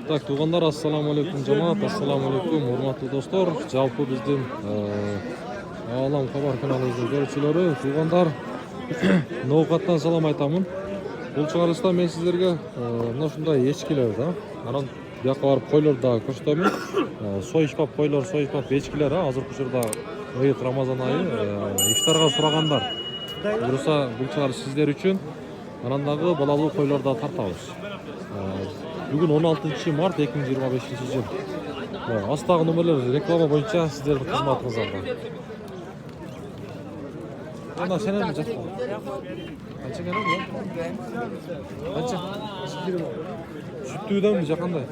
Так, туғандар, ассаламалейкум жамаат, ассаламалейкум, урматтуу достор. Жалпы биздин Алам Хабар каналыбыздын көрүүчүлөрү, туғандар, ноокаттан салам айтамын. Бул чыгарылышта мен сиздерге мына ушундай эчкилер да. Анан бияка барып койлорду да көрсөтөмүн. Союшпап койлор, союшпап эчкилер, азыркы учурда ыйык Рамазан айы ифтарга сурагандар. Буюрса бул чыгарылыш сиздер үчүн. Анан дагы балалуу койлор да тартабыз. Бүгүн 16 март 2025 жыл. Астагы номерлер реклама боюнча сиздердин кызматыңыздарда. Ана сенен ми жаткан? Канча келет бул? Канча? Сүттүүдөнбү жакандай?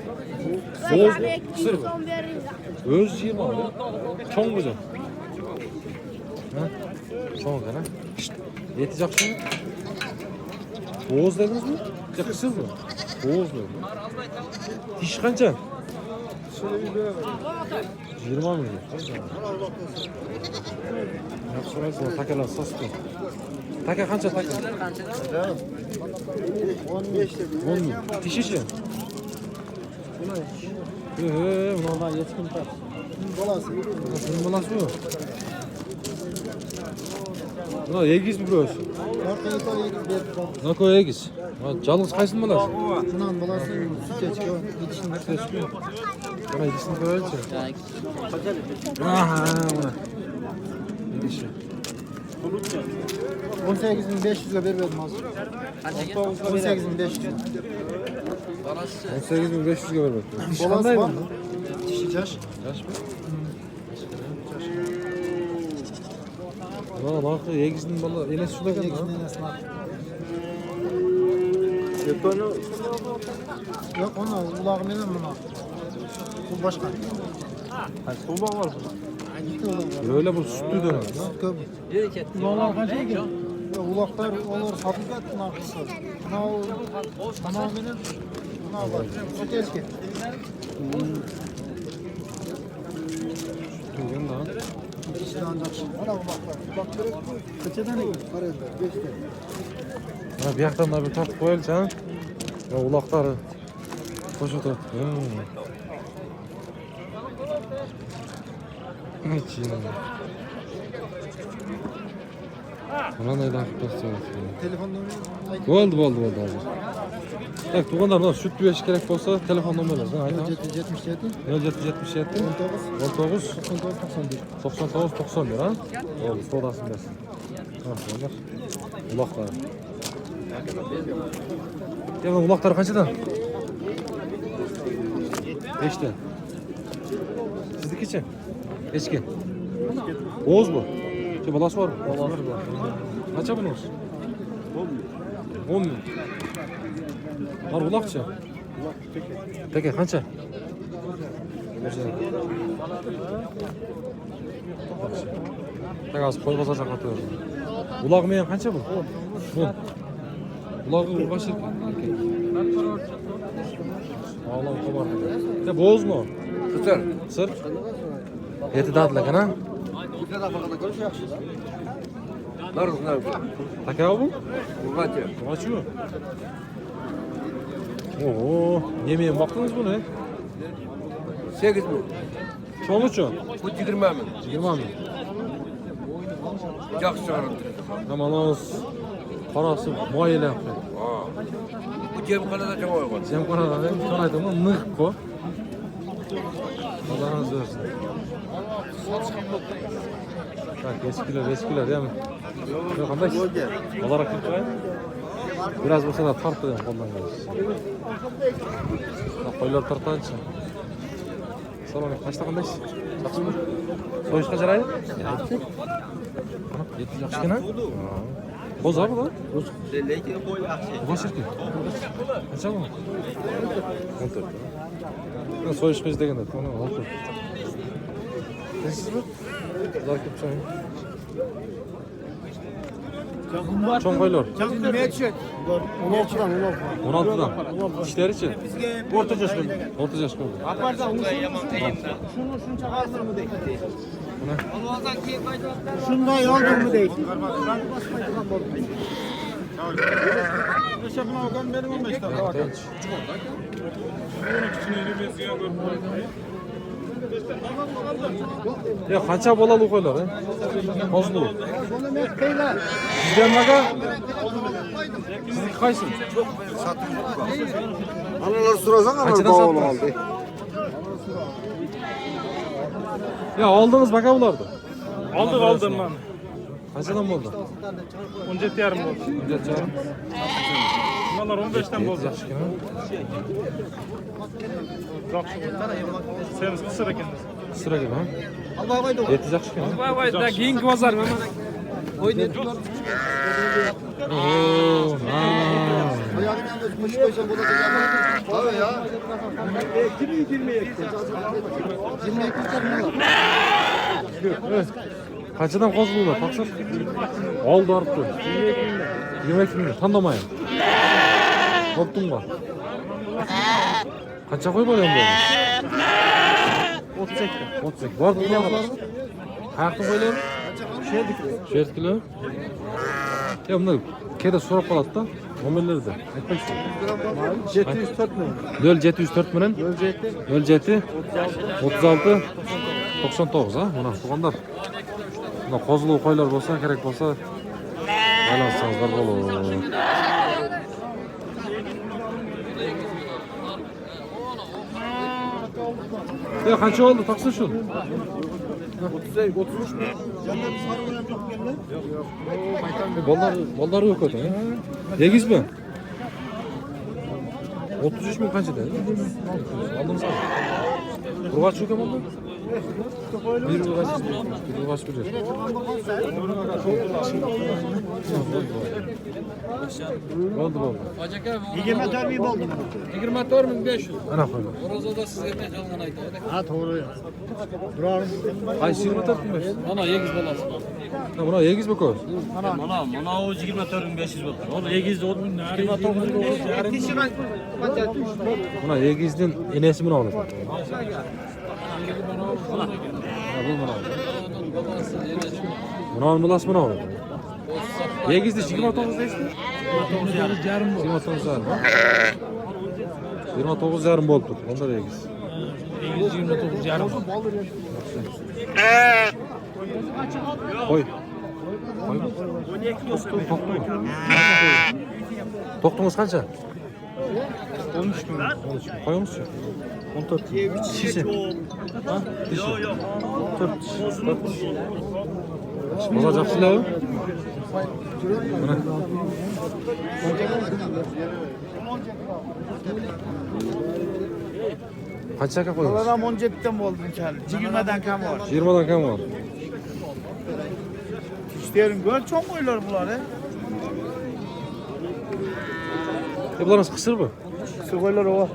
Сыр. Өз 20. Чоңбу жак? Чоң экен, Эти жакшымы? Ооз дедиңизби? Жак сырбы? Ооз дедим. Тиш канча? 20 миң. Yapsıraysa takeler saslı. Take kança take? 15 dedi. 10 tişişi. Bunlar yetkin tar. Balası. Bunun balası mı? Bunlar egiz mi burası? Nako egiz. Жалғыз қайсың баласы? Мынаның баласы сүтечке, етішін сүтечке. Бана етішін көрелші. Етіші. 18.500'e vermedim az. 18.500. 18.500'e vermedim. Balası var mı? Dişi yaş. Yaş mı? Bak egizin bala enesi şurada kan. Egizin enesi var. Yok ona ulağı menen buna. Bu başka. Ulağı var. Öyle bu sütlü dönem. Ulaklar kaça ki? Ulaklar olur satıldı buna kısa. Buna tamamen buna var. Süt eski. Sütlü daha. İşte ancak şimdi. Ana ulaklar. Kaçadan iyi? Parayla 5'te. Bir yaktan da bir tartıp koyalım canım. Ya ulakları. Koş otur. Buna neyden tutasın? Telefon numarası. Oldu hazır. Tak tuğanlar da süt güveç gerek olsa telefon numarası. 77 0777 19 99 91 ha? Oldu sodasın dersin. Tamam ulaklar. Ya ulaklar kaçıdan? 5'te. Sizdeki için? Eski. Oğuz bu. Şey balası var mı? Balası var. Kaça bunun? 10 bin. Var ulakça. Peki kaça? Az koy basacak atıyor. Ulak meyen kaça bu? 10. Ulağı kaç erkek? Ağlam kabar. Ne boğuz mu? Kısır. Sır. Eti dağıtla kana? Bir de bakana görüş yakşı. Narız. Tak ya bu? Urgatı. Kaçı mı? Oo, yemeğe baktınız mı ne? 8 bin. Çoğu çoğu. Bu 20 bin. 20 bin. Yakşı çağırın. Aman olsun. Parası muayele yapıyor. Bu cem kanada çok oyun. Cem kanada ben kanaydım mı nık ko. Allah razı olsun. Tak eskiler değil mi? Yok kandaş. Olarak lütfen. Biraz olsa da tartı ondan geliriz. Koylar tartan için. Salam kaçta kandaş? Saksı mı? Soyuş kaç arayı? 7 yakşı kena? Boz abi lan. Boz. Bu kaç erkek? Kaça mı? 14. Soyuş kaç degende? Tamam 14. Siz mi? Zarkıp çayın. Çoğun koylar. 16'dan. İşler için. Orta yaş koydu. Orta yaş koydu. Şunu çakarsın mı değil? Bu ne? Şunda yoldur mu değil? Okan benim 15 dakika var. Genç. Ya qancha bolalı qo'ylar, ha? Hozlu. Sizdan baqa? Sizniki qaysi? Analar sorasan Qanchadan bağlı sotdingiz? aldı. Ya oldingiz baqa bularni. Aldım ben. Qanchadan bo'ldi? 17 yarım oldu. 17 yarim. Bunlar 15'ten bozdu. Yaxshigina. Sen kısır ekendiniz. Sıragina, ha? 7 yaxshigina. Vay vay da keyingi bozar mı? Oo, ha. Ayağının yanında kuş koysan bu da yapar. Tabii ya. Qanchadan qo'zg'oldi? Taqsir. Oldi oribdi. 22 ming. Tandamayam. Bo'ptimi? Qancha qo'yib olyapman bu? 38. 38. Bor qo'ylar. Qayerdan qo'ylar? Shertkilo. Ya bunda keda so'rab qoladi-da. Nomerlarda. Aytmaysiz. 704 mü? 0704 bilan 07 36 99 ha. Mana tuğanlar. Buna kozlu qo'ylar bo'lsa, kerak bo'lsa, aylansanızlar bo'ladi. Ya qancha oldi taqsir shu? 33 mü? Senden bir sarı boyam yok geldi. Bollar yo'q o'ta. Yegizmi? 33 ming qancha dedi? Oldingiz mi? Urg'och yo'q ekan bir urg'och bir. Bo'ldi. 24 mü oldu? 24.500. Ana qo'ylar. Orozada sizga jalg'an aytadi. Ha doğru ya. Durar. Qaysi 24 ming? Mana yegiz bolasi. Ha, buna yegizmi ko'z? Mana o 24.500 bo'ldi. O 7 Buna yegizning enasi buni oladi. Buna bilasiz buni oladi. Yegizni 29 deysiz? 29 yarim. 29 yarim bo'lib turibdi. Onda yegiz. 29 yarım. Qo'y. To'xtungiz qancha? 13 bin. 13. Qo'yamiz. 14. Dişisi. Ha? Dişi. 4. Bozor yaxshilar. Mana. Qanchaga qo'yamiz? Adam 17'den oldu kendi. 20'den kam var. 20 dan kam var. İşlerin gör çok oylar bunlar he. Bularınız kısır mı? Sıkoylar o var.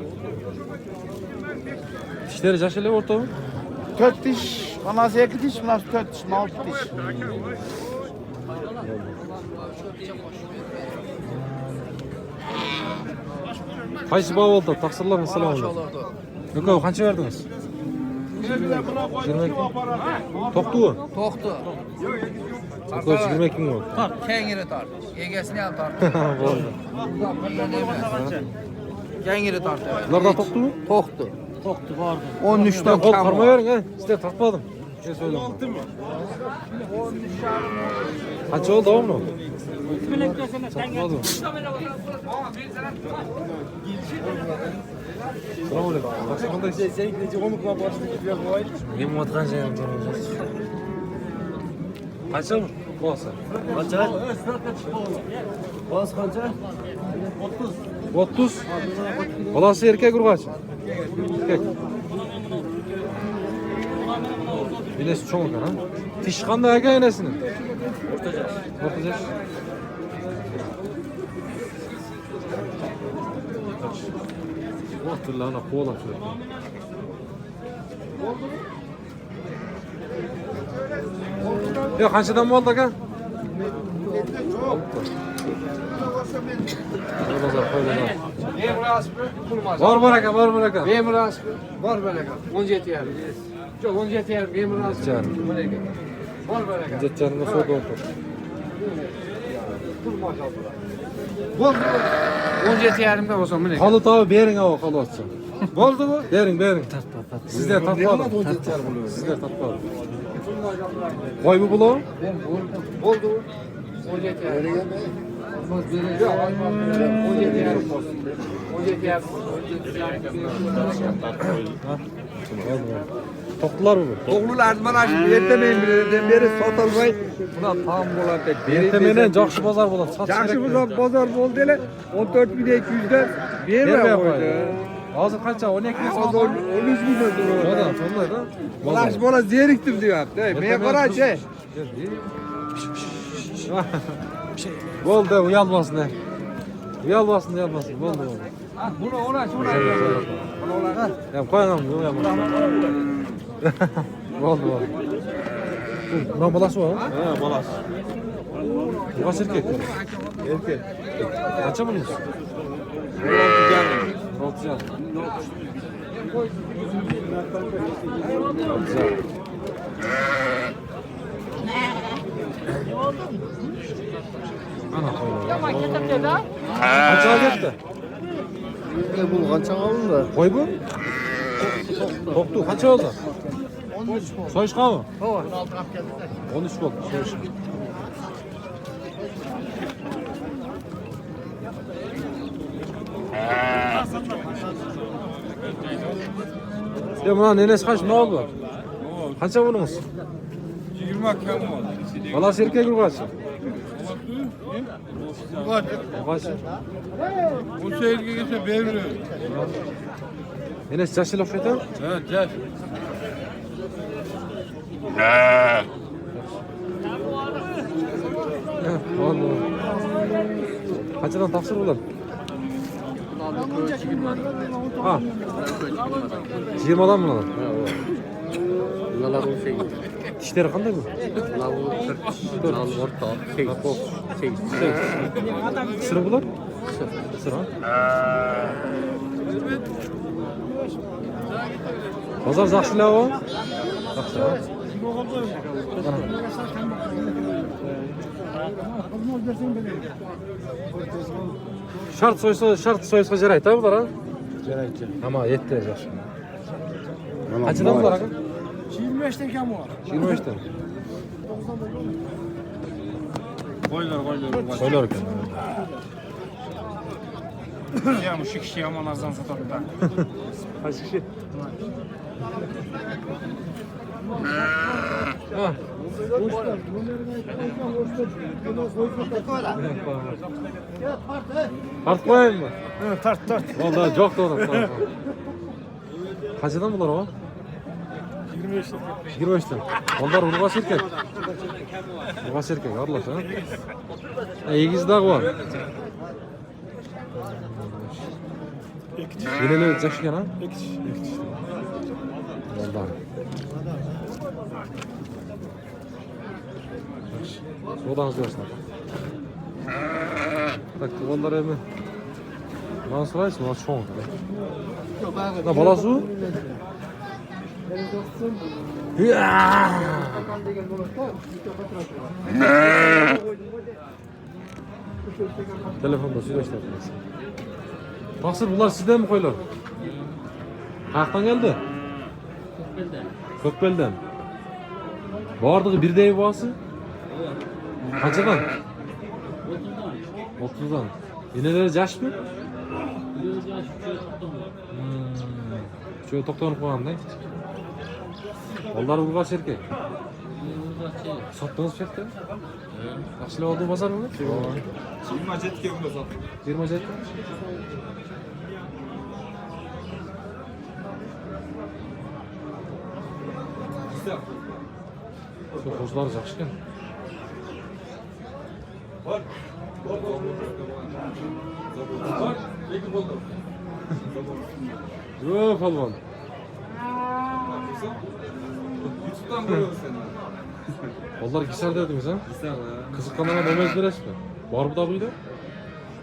Dişleri yaşlı orta mı? 4 diş. Anası 2 diş. Bunlar 4 diş. 6 diş. Qaysi bağ oldu? Taksirlar selamun aleyküm. Yok abi qancha verdiniz? 22. To'qtu u? To'xtu. Ko'z 22 ming bo'ldi. Kengiri tart. Egasini ham tart. Bo'ldi. Kengiri tart. Bulardan to'qtumi? To'xtu. Toktu vardı. 13 dan Qo'l kam. qarmayvering, ha. Sizlar taqmadim. Şey söyledim. Qancha oldi davomli? Taqmadim. Assalomu alaykum. Yaxshi qandaysiz? Men qancha qancha bo'lsa? Kaça? Bas kaça? 30. Balası erkek urgaç. Erkek. Bilesi çoğun kan ha. Tiş kanda erkek enesinin. Ortaca. Ortaca. Ortalığına koğulan sürekli. Ya kaçıdan mı oldu aga? Var baraka, var baraka. Memur asbı. Var böyle kal. 17 yer. Çok 17 yer memur asbı. Cer. Var böyle kal. Zetçarında soğuk oldu. Vur maşallah. Vur. 17,5'da olsa mı ne? Kalı tabi bering abi kalı atsa. Oldu mu? Bering. Sizler tatmadı. Sizler tatmadı. Koy bu bulu. Oldu. 17,5. Olmaz bir. Yok olmaz. 17,5 olsun. 17,5. Toktular mı? Oğlular bana şimdi ertemeyin bilirden beri satılmay. Buna tam bolan tek. Ertemenen жақсы bozar болады. Satış Жақсы керек. bozar oldu hele. 14.200'den vermeye koydu. Hazır kaça? 12 Az saat. 13 milyon duruyor. Oda, sonday da. Bolaş bola zeriktim diyor. Meye karar şey. Boldu, uyalmasın da. Uyalmasın. Boldu. Bunu ona şuna. Ya koyalım bunu uyalmasın. Boldu. Buna balası var mı? Ha bolas. Bu kaç erkek? Erkek. Kaça bunun? 16 canım. 6 can. Ana koyuyor. Kaça geldi? Bu kaça alındı? Koy bu. Toktu kaça oldu? 13 oldu. Soyuşka mı? 13 oldu. Soyuşka. Ya buna nenesi kaç ne oldu? Kaça bununuz? 20 akşam oldu. Balası erkek mi kaç? Kaç? Bu şehirge geçe veriyor. Nenesi yaşlı laf eten? Evet, gel. Vallahi. Kaçadan taksir bulan? Ha. 20 adam mı lan? Bunlar bu şey. Dişleri kanday mı? Lavu 40. Lavu orta. Şey. Sıra bular? Sıra. Pazar zakşıla o. Zakşıla. Şart soysa jarayt ha bular ha? Jarayt. Ama yetti yaxshi. Qanchadan bular aka? 25'ten kam var. 25'ten. Qo'ylar ekan. Ya bu kişi yaman azdan satar da. Qaysi kishi? Ha. Tart koyayım mı? Tart. Vallahi çok doğru. Kaçadan bular o? 25'ten. Onlar urgaç erkek. Urgaç erkek arlaş ha. Egiz dağ var. Yine yaşayan ha? Vallahi. Sodan hızlıyorsun. Tak, onlar hemen. Lan sırayız mı? Lan çoğun. Ne balası o? Telefonda söyleşler. Baksır bunlar sizden mi koyular? Kalktan geldi? Kökbel'den. Bağırdığı bir de ev bağısı? Kaçadan? 30'dan. Yineleri yaş mı? Şöyle toktanıp koyalım da. Onlar urgaç erkek. Sattınız fiyatı? Akşile olduğu pazar mı? 20 jet kemde sattık. 20 jet. Şu kozular yaxşı ekan. Yo palvon. YouTube'dan görüyoruz seni. Onlar kisar dediniz ha? Güzel ha. Kızık kanala demez resmi. Var bu da buydu.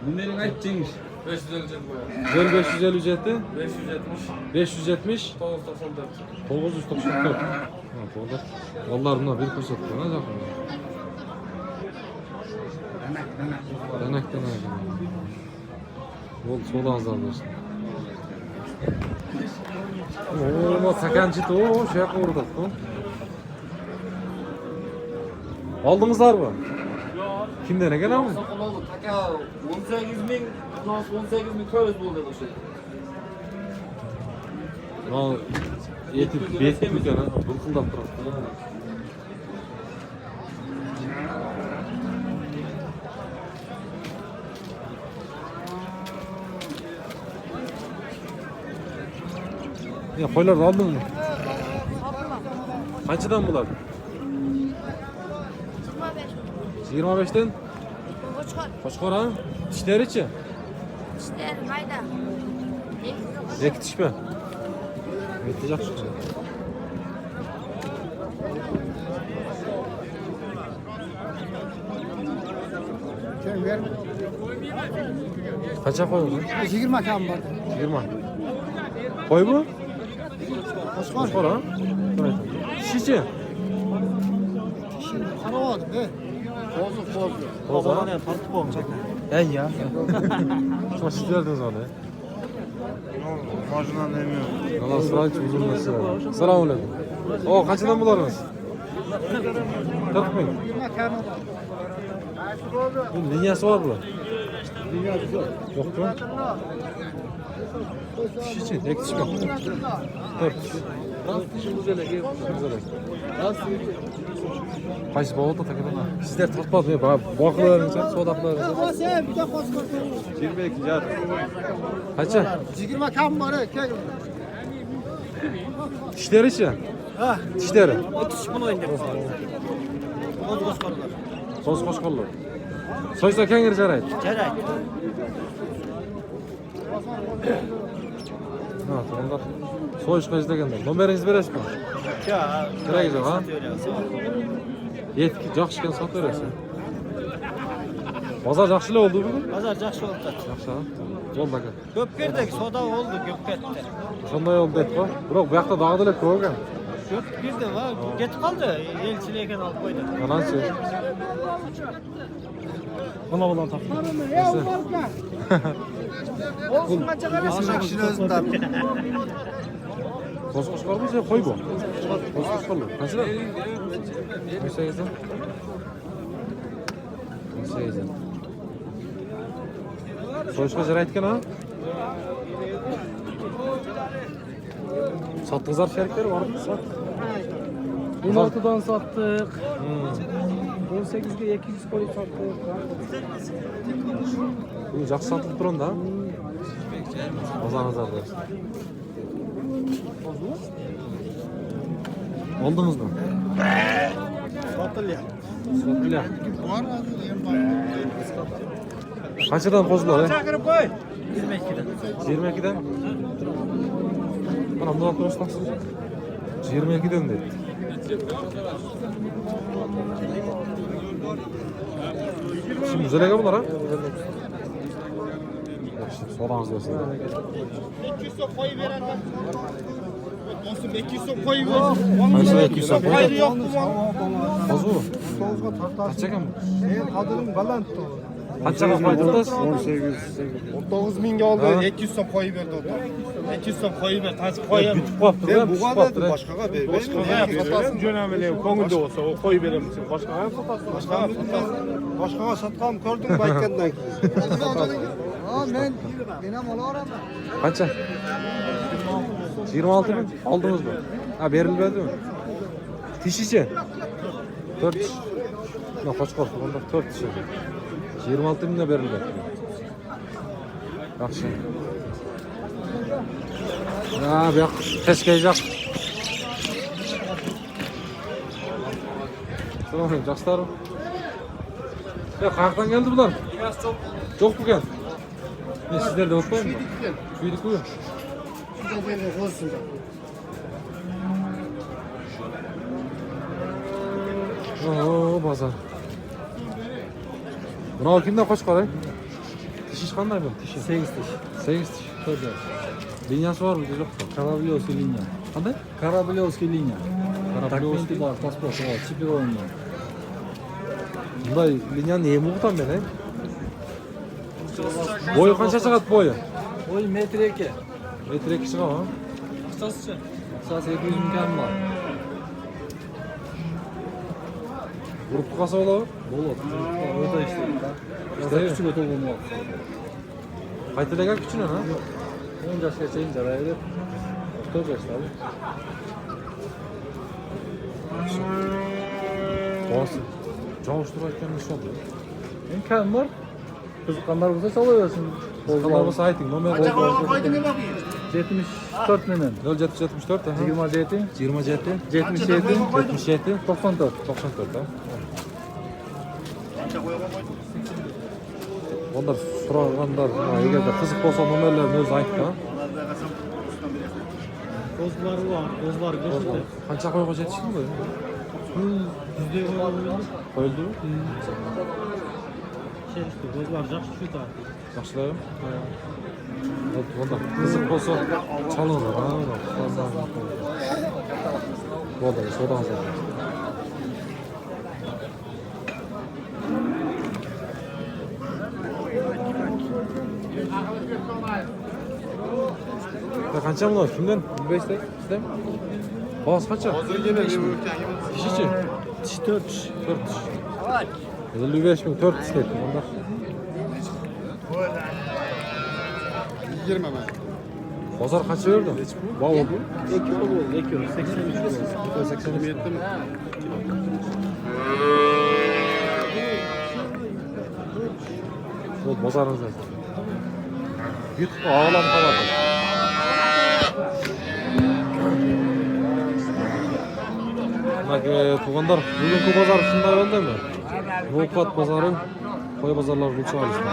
Bunların ayıpçıymış. 550 ücreti 570. 570 994. 994. Ha, burada. Vallahi bunlar bir kursat bana yakın. Denek. Oldu, soğudanızdan versin. Oo, takançı da o, şey yapmadık o. Aldınızlar mı? Kimden gelen mi? Taka 18.000, 18.000 buldu bu şey. Ha, yetip bir tane burkundap durur. Ya koylar da aldın mı? Kaçıdan bular? 25'ten? Koçkor ha? Dişleri içi? İşte mayda. Eki diş mi? Eti yakışık. Sen verme. Kaça koyuyorsun? 20 kam var. 20. Koy bu? Koşkor. Koçkor ha? Şişi. Şimdi karavadım he. O zaman ne tartıp olacak. ey ya. Şuna siz verdiniz onu. Marjinal demiyorum. Allah sıra hiç uzun mesele. Selamun aleyküm. O kaçından bularınız? 40 bin. 20 kam var. Bu linyası var mı? Dünyası yok. Yok mu? Diş için, ek diş mi? 4 diş. Güzel. Qaysi bavulda takılan? Sizler tartmadın ya, boğaklarınızı, sodaklarınızı. O sen bir de koşkor. 22 jar. Kaça? 20 kam var he. Kek. Dişleri için. Ha. Dişleri. Ötüş bunu oynadık. Koz koşkorlar. Soz koşkollar. Soysa kengir jarayt. Ceray. Ha, tamamlar. Soyuşqa izlegenler. Nomeringizni beresiz mi? Ya. Kerak yo'q, ha? Yetki, yaxshi ekan sotib berasiz. Bozor yaxshilik oldu bugun? Pazar yaxshi oldu. Yaxshi, ha? Bo'ldi aka. Köp girdik, soda oldu, köp ketdi. Shunday oldu aytib. Biroq bu yoqda dog'dilar ko'p ekan. Köp girdi va ketib qoldi. Elchilarga olib qo'ydi. Ananchi. Bula topdi. Olsun qancha qarasın? Aşağı kişinin özünden. Qo'z qo'shqormi yo qo'y bu? Qo'z qo'shqorlar. Qanchadan? 18 dan. 18 dan. So'yishga jaraytgan ha? Satdingizlar sheriklar bormi? Sat. 16'dan sattık. 18'ge 200 koyup sattık. Bu yaxshi sotilib turadi ha? Bozor-bozorda. Oldingizmi? Satıl ya. Sotilar. Qanchadan qo'zilar? Çakırıp koy. 22'den. 22'den. Mana bundan ko'rsatasiz. 22'den dedi. Şimdi güzel bunlar ha? Soranız versin. 200 sok koyu veren bak. Dostum 200 sok koyu ver. Kaçta 200 sok koyu? Hayır yok mu? Az bu. Soğuzga tartarsın. Kaç çekem? Kadının balant o. Kaç çekem koydunuz? 19 bin oldu. 200 sok koyu verdi o. 200 sok koyu ver. Taş koyar. Bütüp koptu. Ben bu kadar başkaga ver. Satasın cönamele koңuldu olsa o koy verir misin? Başka satasın. Başkaga satqan gördüm bu aytgandan keyin. Ha ben ham olaveram. Kaça? 26 mı? Aldınız mı? Ha verilmedi mi? Tiş için. 4 tiş. Ne kaç korku? Onda 4 tiş. 26 bin de verilmedi. Yaxşı. Ha bu yoq teskeyecek. Tamam, yaxshilar. Ya qayerdan geldi bular? Yo'q bugan. Ne sizlerde yok mu? Şuydu koyun. Oo bazar. Buna kimden kaç qaray? Tiş qanday bu? Tiş. 8 tiş. 8 tiş. Şöyle. Linyası var mı? Yo'q. Karabliovskiy liniya. Qanday? Karabliovskiy liniya. Karabliovskiy. Dokumenti bor, pasporti bor, chipi olingan. Bunday linyani nima o'qitam men, Boyu qancha chiqadi boyu? Oy metr 2. Metr 2 chiqadimi? Qisqasicha. Qisqasi 700 ming kam bor. Urib qolsa bo'ladimi? Bo'ladi. O'ta ishlaydi. İşte Küçük oto bo'lmoqda. Qaytalarga kuchini, ha? 10 yoshgacha injaraydi. 4 yoshda. Bosi. Jo'shtirayotgan nishon. Men kam bor. Qiziqqanlar bo'lsa chalaversin. Qanday bo'lsa ayting, nomer 74 ming. 0774 ha. 27 27 77 77 94. 94 ha. Onlar so'raganlar, agarda qiziq bo'lsa nomerlarni o'zi aytdi ha. Kozları var, kozlar göçtü. Qancha qo'yga yetishdimi bu? Yüzde koyuldu. Qo'yildimi? Şey işte, kozlar жақсы şu tarafı. Yaxshilab. Onda qiziq bo'lsa chalinglar ha. Bo'ldi, so'dan so'ra. Qancha bular? Kimdan? 25 ta? Sizdan? Bos qancha? Kishichi? 4 4 kishi. 55 ming 4 kishi dedi. Onda 20 ben. bozor qancha berdi? Bog' oldu. 2 oldu, 2 oldu, 83 oldu. 83 yetti mi? Bu bozorimiz ekan. YouTube ağlam qoladi. Tuğanlar, bugungi bozor shunday bo'ldimi? No'qat bozori, qo'y bozorlar bo'lsa olishdi.